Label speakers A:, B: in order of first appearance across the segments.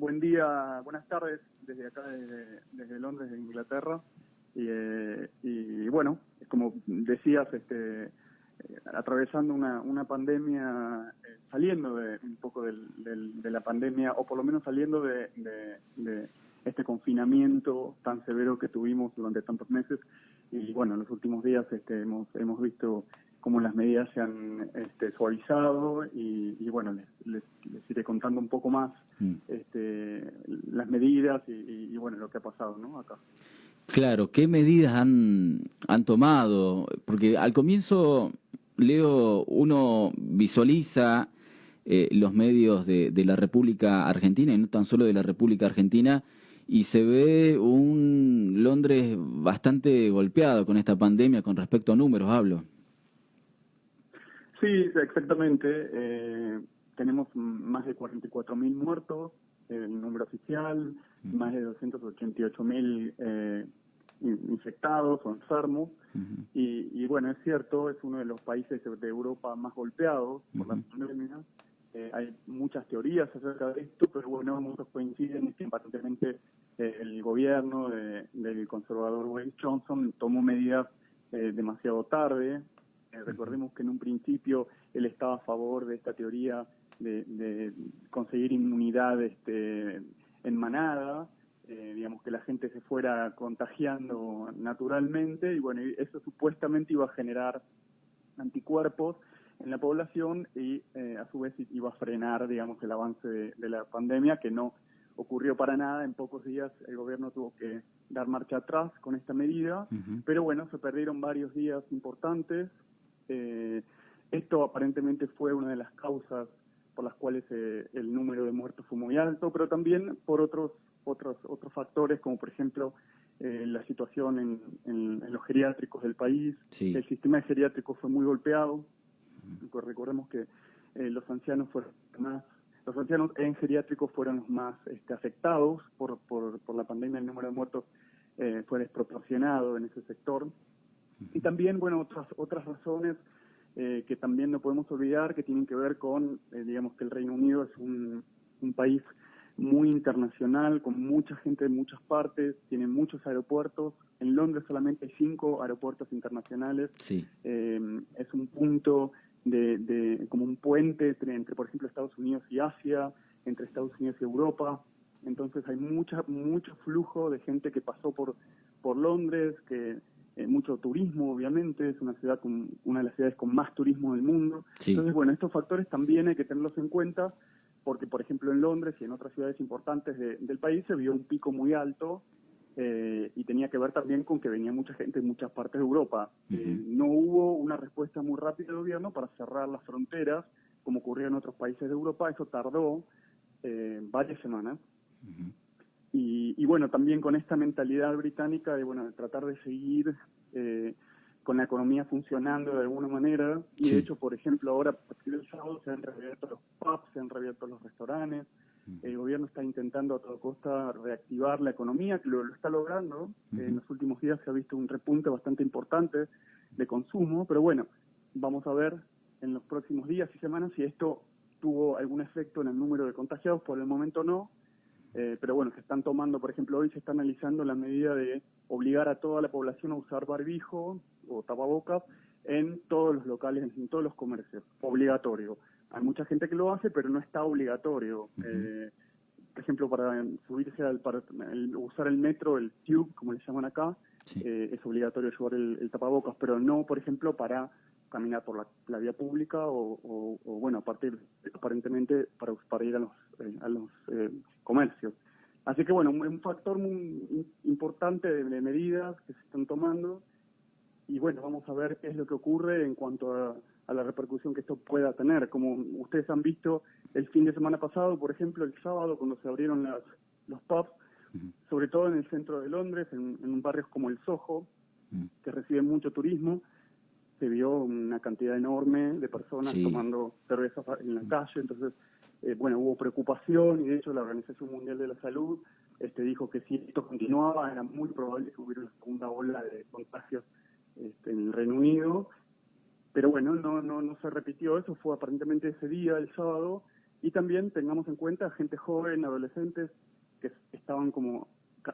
A: buen día, buenas tardes desde acá, desde Londres, de Inglaterra. Y bueno, como decías, atravesando una pandemia, saliendo un poco de la pandemia, o por lo menos saliendo de este confinamiento tan severo que tuvimos durante tantos meses. Y bueno, en los últimos días hemos visto cómo las medidas se han suavizado y bueno, les iré contando un poco más las medidas y bueno, lo que ha pasado, ¿no? Acá.
B: Claro, ¿qué medidas han tomado? Porque al comienzo, Leo, uno visualiza los medios de la República Argentina, y no tan solo de la República Argentina, y se ve un Londres bastante golpeado con esta pandemia con respecto a números, hablo.
A: Sí, exactamente. Tenemos más de 44.000 muertos, el número oficial, más de 288.000 infectados o enfermos. Y bueno, es cierto, es uno de los países de Europa más golpeados por la pandemia. Hay muchas teorías acerca de esto, pero bueno, muchos coinciden en que aparentemente el gobierno del conservador Boris Johnson tomó medidas demasiado tarde. Recordemos que en un principio él estaba a favor de esta teoría de conseguir inmunidad en manada, digamos que la gente se fuera contagiando naturalmente, y bueno, eso supuestamente iba a generar anticuerpos en la población y a su vez iba a frenar, digamos, el avance de la pandemia, que no ocurrió para nada. En pocos días el gobierno tuvo que dar marcha atrás con esta medida, pero bueno, se perdieron varios días importantes. Esto aparentemente fue una de las causas por las cuales el número de muertos fue muy alto, pero también por otros factores, como por ejemplo la situación en los geriátricos del país.
B: Sí.
A: El sistema geriátrico fue muy golpeado. Recordemos que los ancianos en geriátricos fueron los más afectados por la pandemia. El número de muertos fue desproporcionado en ese sector. Y también, bueno, otras razones que también no podemos olvidar, que tienen que ver con, digamos, que el Reino Unido es un país muy internacional, con mucha gente de muchas partes, tiene muchos aeropuertos. En Londres solamente hay 5 aeropuertos internacionales.
B: Sí.
A: Es un punto como un puente entre, por ejemplo, Estados Unidos y Asia, entre Estados Unidos y Europa. Entonces hay mucho flujo de gente que pasó por Londres, que mucho turismo, obviamente, es una de las ciudades con más turismo del mundo.
B: Sí.
A: Entonces, bueno, estos factores también hay que tenerlos en cuenta, porque, por ejemplo, en Londres y en otras ciudades importantes del país se vio un pico muy alto, y tenía que ver también con que venía mucha gente de muchas partes de Europa. No hubo una respuesta muy rápida del gobierno para cerrar las fronteras, como ocurrió en otros países de Europa. Eso tardó varias semanas. Y bueno, también con esta mentalidad británica de tratar de seguir con la economía funcionando de alguna manera. Y
B: Sí.
A: de hecho, por ejemplo, ahora a partir del sábado se han reabierto los pubs, se han reabierto los restaurantes. El gobierno está intentando a toda costa reactivar la economía, que lo está logrando. En los últimos días se ha visto un repunte bastante importante de consumo, pero bueno, vamos a ver en los próximos días y semanas si esto tuvo algún efecto en el número de contagiados. Por el momento no. Pero bueno, se están tomando, por ejemplo, hoy se está analizando la medida de obligar a toda la población a usar barbijo o tapabocas en todos los locales, en todos los comercios, obligatorio. Hay mucha gente que lo hace, pero no está obligatorio. Por ejemplo, para subirse para usar el metro, el tube, como le llaman acá,
B: Sí.
A: es obligatorio llevar el tapabocas, pero no, por ejemplo, para caminar por la vía pública o bueno, aparentemente para ir a los comercios. Así que bueno, un factor muy importante de medidas que se están tomando, y bueno, vamos a ver qué es lo que ocurre en cuanto a la repercusión que esto pueda tener. Como ustedes han visto el fin de semana pasado, por ejemplo, el sábado, cuando se abrieron los pubs, sobre todo en el centro de Londres, en barrios como el Soho, que reciben mucho turismo, se vio una cantidad enorme de personas
B: Sí.
A: tomando cervezas en la calle. Entonces, bueno, hubo preocupación, y de hecho la Organización Mundial de la Salud dijo que si esto continuaba era muy probable que hubiera una segunda ola de contagios en el Reino Unido. Pero bueno, no se repitió eso. Fue aparentemente ese día, el sábado, y también tengamos en cuenta gente joven, adolescentes, que estaban como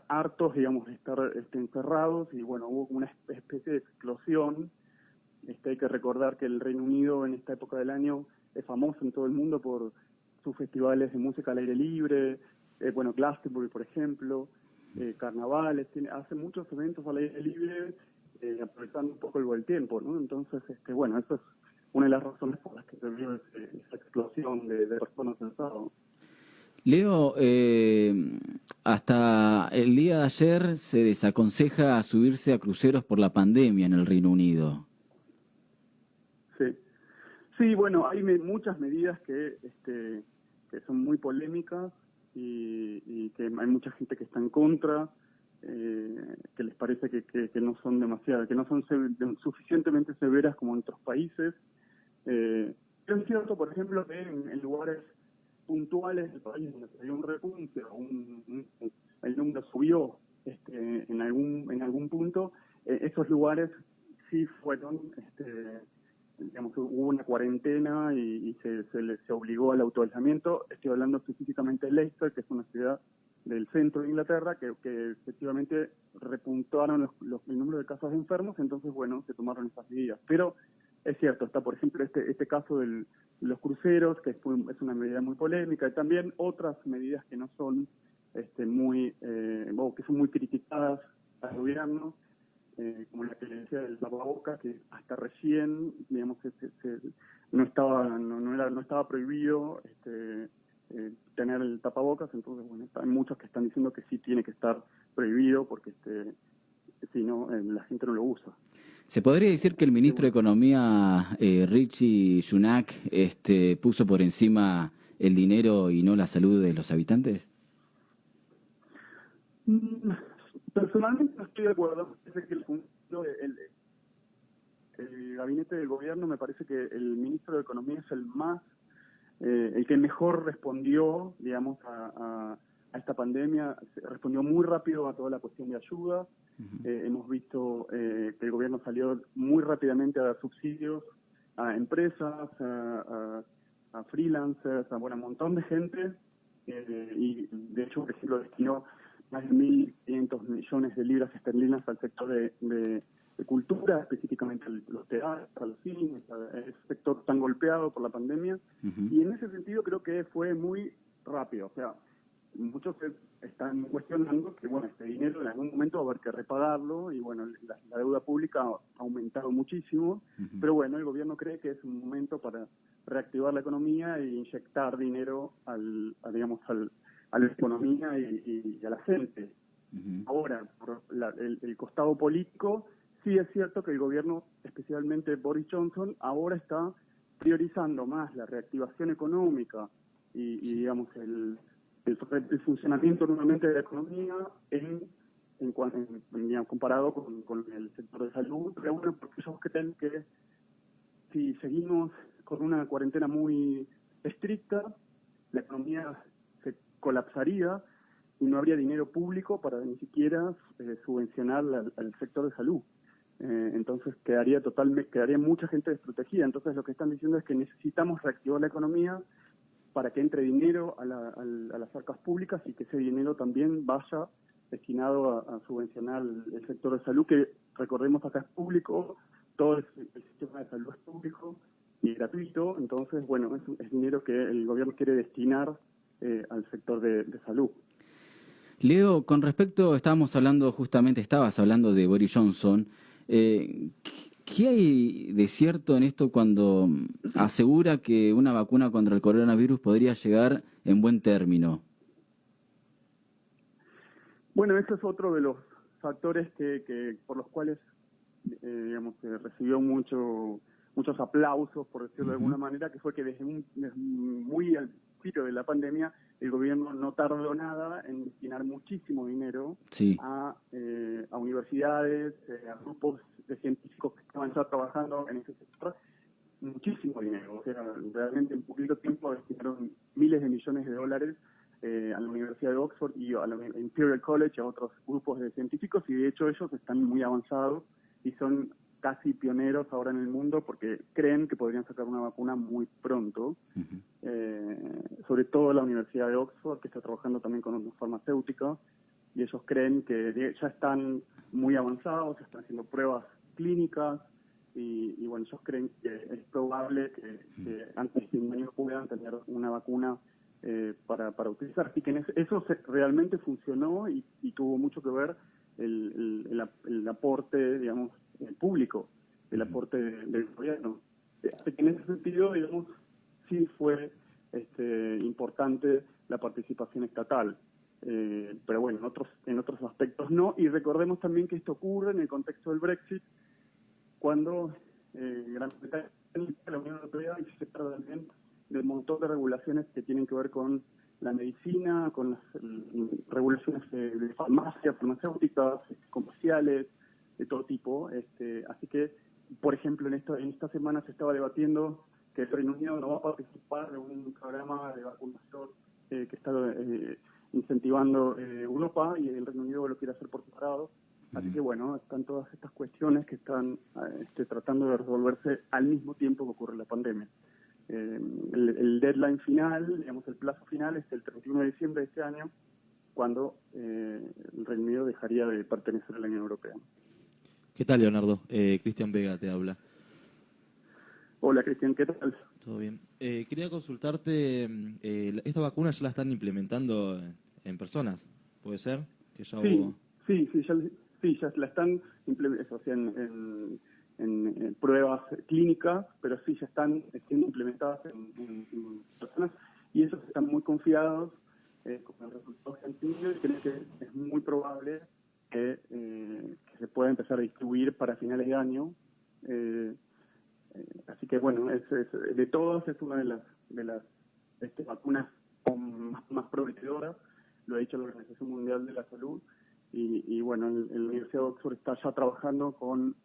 A: hartos, digamos, de estar encerrados, y bueno, hubo una especie de explosión. Hay que recordar que el Reino Unido en esta época del año es famoso en todo el mundo por sus festivales de música al aire libre, bueno, Glastonbury, por ejemplo, carnavales, hace muchos eventos al aire libre, aprovechando un poco el buen tiempo, ¿no? Entonces, bueno, eso es una de las razones por las que se vio esa explosión de personas en el sábado.
B: Leo, hasta el día de ayer se desaconseja subirse a cruceros por la pandemia en el Reino Unido.
A: Sí, bueno, hay muchas medidas que son muy polémicas y que hay mucha gente que está en contra, que les parece que no son demasiadas, que no son suficientemente severas como en otros países. Pero es cierto, por ejemplo, que en lugares puntuales del país donde se dio un repunte o el número subió en algún punto, esos lugares sí fueron, digamos, hubo una cuarentena y se obligó al autoaislamiento. Estoy hablando específicamente de Leicester, que es una ciudad del centro de Inglaterra, que efectivamente repuntaron el número de casos de enfermos, entonces, bueno, se tomaron esas medidas. Pero es cierto, está, por ejemplo, este caso de los cruceros, que es una medida muy polémica, y también otras medidas que no son que son muy criticadas al gobierno, como la que le decía del tapabocas, que hasta recién, digamos, no estaba prohibido tener el tapabocas. Entonces, bueno, hay muchos que están diciendo que sí tiene que estar prohibido porque si no, la gente no lo usa.
B: ¿Se podría decir que el ministro de Economía, Rishi Sunak, puso por encima el dinero y no la salud de los habitantes?
A: Personalmente no estoy de acuerdo. Parece que el gabinete del gobierno, me parece que el ministro de Economía es el que mejor respondió, digamos, a esta pandemia. Respondió muy rápido a toda la cuestión de ayuda. Hemos visto que el gobierno salió muy rápidamente a dar subsidios a empresas, a freelancers, a un montón de gente, y de hecho, por ejemplo, destinó más de 1.500 millones de libras esterlinas al sector de cultura, específicamente a los teatros, a los cines, a ese sector tan golpeado por la pandemia. Y en ese sentido creo que fue muy rápido. O sea, muchos están cuestionando que, bueno, este dinero en algún momento va a haber que repagarlo, y bueno, la deuda pública ha aumentado muchísimo, pero bueno, el gobierno cree que es un momento para reactivar la economía e inyectar dinero a la economía y a la gente. Ahora, por el costado político, sí es cierto que el gobierno, especialmente Boris Johnson, ahora está priorizando más la reactivación económica y digamos, el funcionamiento nuevamente de la economía digamos, comparado con el sector de salud. Pero bueno, porque ellos creen que si seguimos con una cuarentena muy estricta, la economía se colapsaría y no habría dinero público para ni siquiera subvencionar al sector de salud. Entonces quedaría mucha gente desprotegida. Entonces lo que están diciendo es que necesitamos reactivar la economía para que entre dinero a las arcas públicas, y que ese dinero también vaya destinado a subvencionar el sector de salud, que recordemos acá es público, todo el sistema de salud es público y gratuito. Entonces, bueno, es dinero que el gobierno quiere destinar al sector de salud.
B: Leo, con respecto, estabas hablando de Boris Johnson. ¿Qué hay de cierto en esto cuando asegura que una vacuna contra el coronavirus podría llegar en buen término?
A: Bueno, ese es otro de los factores que por los cuales digamos, recibió muchos aplausos, por decirlo de alguna manera, que fue que desde muy al principio de la pandemia el gobierno no tardó nada en destinar muchísimo dinero a universidades, a grupos de científicos que estaban ya trabajando en ese sector, muchísimo dinero. O sea, realmente en poquito tiempo destinaron miles de millones de dólares a la Universidad de Oxford y a la Imperial College, a otros grupos de científicos, y de hecho ellos están muy avanzados y son casi pioneros ahora en el mundo porque creen que podrían sacar una vacuna muy pronto. Sobre todo la Universidad de Oxford, que está trabajando también con una farmacéutica, y ellos creen que ya están muy avanzados, están haciendo pruebas clínicas, y bueno, ellos creen que es probable que antes de fin de año puedan tener una vacuna para utilizar. Así que eso realmente funcionó y tuvo mucho que ver el aporte, digamos, público, el aporte del gobierno. Así que en ese sentido, digamos, sí fue importante la participación estatal. Pero bueno, en otros aspectos no. Y recordemos también que esto ocurre en el contexto del Brexit, cuando Gran Bretaña, la Unión Europea, y se trata también del montón de regulaciones que tienen que ver con la medicina, con las regulaciones de farmacéuticas, comerciales, de todo tipo. Así que, por ejemplo, en esta semana se estaba debatiendo que el Reino Unido no va a participar de un programa de vacunación que está incentivando Europa, y el Reino Unido lo quiere hacer por separado. Así que bueno, están todas estas cuestiones que están tratando de resolverse al mismo tiempo que ocurre la pandemia. El deadline final, digamos, el plazo final es el 31 de diciembre de este año, cuando el Reino Unido dejaría de pertenecer a la Unión Europea.
C: ¿Qué tal, Leonardo? Cristian Vega te habla.
A: Hola, Cristian, ¿qué tal?
C: Todo bien. Quería consultarte, ¿esta vacuna ya la están implementando en personas? ¿Puede ser? Que ya hubo...
A: Sí, ya la están implementando, o sea, en pruebas clínicas, pero sí ya están siendo implementadas en personas, y ellos están muy confiados con el resultado que han tenido, y creen que es muy probable que se pueda empezar a distribuir para finales de año. Así que bueno, de todas es una de las vacunas más prometedoras, lo ha dicho la Organización Mundial de la Salud. Y bueno, la Universidad de Oxford está ya trabajando con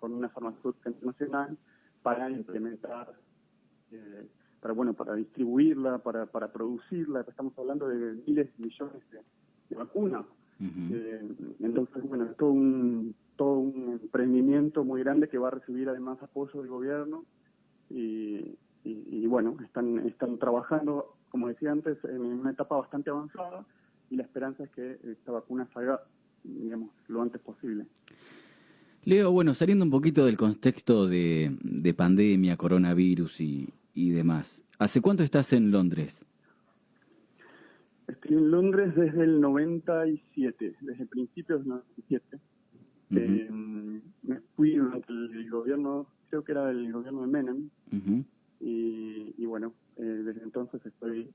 A: una farmacéutica internacional para implementar, para distribuirla, para producirla. Estamos hablando de miles de millones de vacunas. Entonces, bueno, es todo un emprendimiento muy grande que va a recibir además apoyo del gobierno. Y bueno, están trabajando, como decía antes, en una etapa bastante avanzada, y la esperanza es que esta vacuna salga, digamos, lo antes posible.
B: Leo, bueno, saliendo un poquito del contexto de pandemia, coronavirus y demás, ¿hace cuánto estás en Londres?
A: Estoy en Londres desde el 97, desde principios del 97. Me fui durante el gobierno, creo que era el gobierno de Menem, y bueno, desde entonces estoy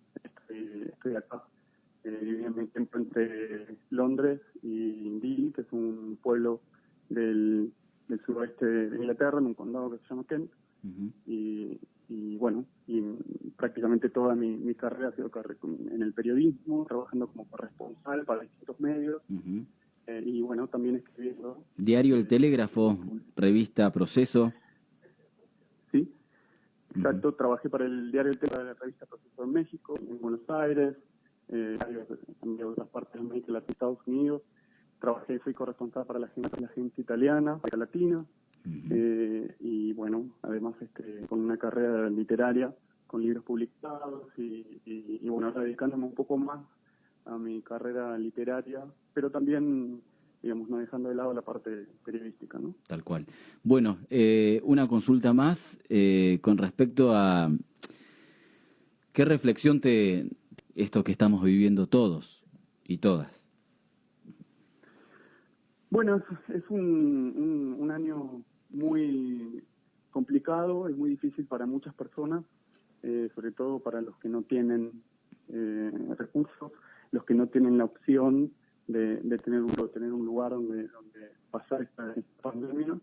A: acá. Viví mi tiempo entre Londres y Deal, que es un pueblo del suroeste de Inglaterra, en un condado que se llama Kent. Y bueno, y prácticamente toda mi carrera ha sido en el periodismo, trabajando como corresponsal para distintos medios. Y bueno, también escribiendo.
B: Diario El Telégrafo, revista Proceso.
A: Sí, exacto. Trabajé para el Diario El Telégrafo, la revista Proceso en México, en Buenos Aires, también de otras partes de América Latina, Estados Unidos. Fui corresponsal para la agencia italiana, América Latina. Y bueno, además con una carrera literaria, con libros publicados, y bueno, ahora dedicándome un poco más a mi carrera literaria, pero también, digamos, no dejando de lado la parte periodística, ¿no?
B: Tal cual. Bueno, una consulta más con respecto a qué reflexión esto que estamos viviendo todos y todas.
A: Bueno, es un año muy complicado, es muy difícil para muchas personas, sobre todo para los que no tienen recursos, los que no tienen la opción de tener un lugar donde pasar esta pandemia.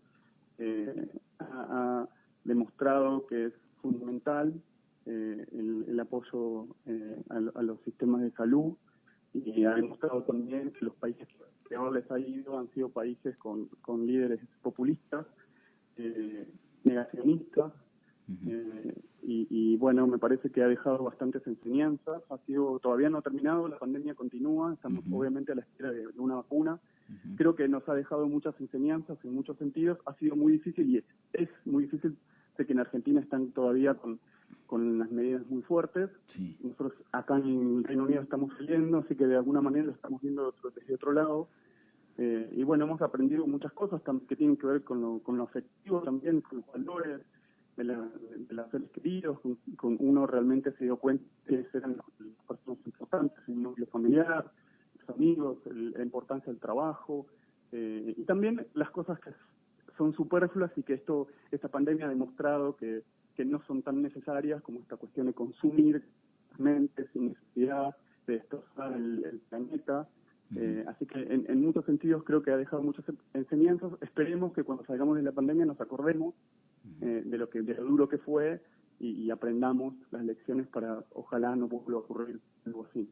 A: Ha demostrado que es fundamental el apoyo a los sistemas de salud, y ha demostrado también que los países que peor les ha ido han sido países con líderes populistas, negacionistas, y bueno, me parece que ha dejado bastantes enseñanzas. Todavía no ha terminado, la pandemia continúa, estamos obviamente a la espera de una vacuna. Creo que que nos ha dejado muchas enseñanzas en muchos sentidos. Ha sido muy difícil y es muy difícil. Sé que en Argentina están todavía con las medidas muy fuertes.
B: Sí.
A: Nosotros acá en el Reino Unido estamos saliendo, así que de alguna manera lo estamos viendo desde otro lado. Y bueno, hemos aprendido muchas cosas que tienen que ver con lo afectivo también, con los valores de los seres queridos, con uno realmente se dio cuenta que eran las personas importantes, el núcleo familiar, los amigos, la importancia del trabajo, y también las cosas que son superfluas y que esta pandemia ha demostrado que no son tan necesarias, como esta cuestión de consumir mente sin necesidad de destrozar el planeta. Así que en muchos sentidos creo que ha dejado muchas enseñanzas. Esperemos que cuando salgamos de la pandemia nos acordemos de lo duro que fue y aprendamos las lecciones para ojalá no vuelva a ocurrir algo así.